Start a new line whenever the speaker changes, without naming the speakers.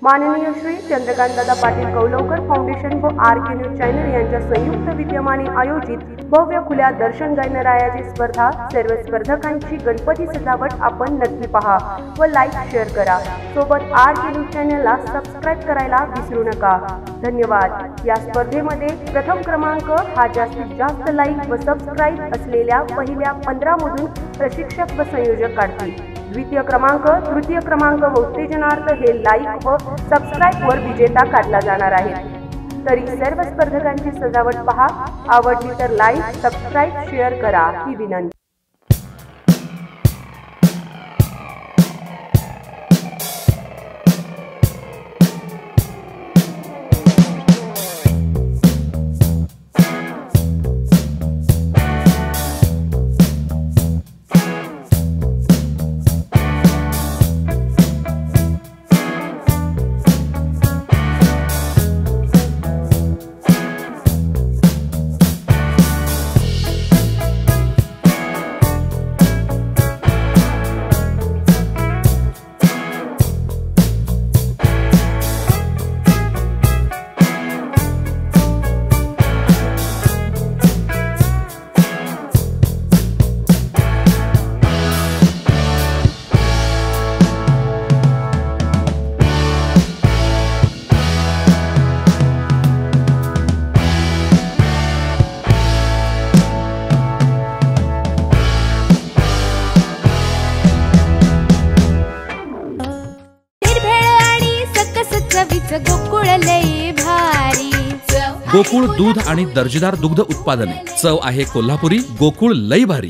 माननीय श्री चंद्रकांतदादा पाटील कौलवकर फाउंडेशन व RK. News channel यांच्या संयुक्त विद्यमाने आयोजित भव्य खुल्या दर्शन गणरायाची स्पर्धा। सर्व स्पर्धकांची गणपती सजावट आपण नक्की पहा व लाईक शेअर करा। सोबत आर.के. न्यूज चॅनलला सबस्क्राइब करायला विसरू नका। धन्यवाद। या स्पर्धेमध्ये प्रथम क्रमांक हा जास्तीत जास्त लाईक व सबस्क्राइब असलेल्या पहिल्या 15 मधून प्रशिक्षक व संयोजक काढतील। द्वितीय क्रमांक, तृतीय क्रमांक व उत्तेजनार्थ हे लाईक व सबस्क्राइब वर विजेता काढला जाणार आहे। तरी सर्व स्पर्धकांची सजावट पहा, आवडली तर लाईक, सबस्क्राइब, शेअर करा ही विनंती।
गोकुळ लई भारी।
गोकुळ दूध आणि दर्जेदार दुग्ध उत्पादने। चव आहे कोल्हापुरी। गोकुळ लई भारी।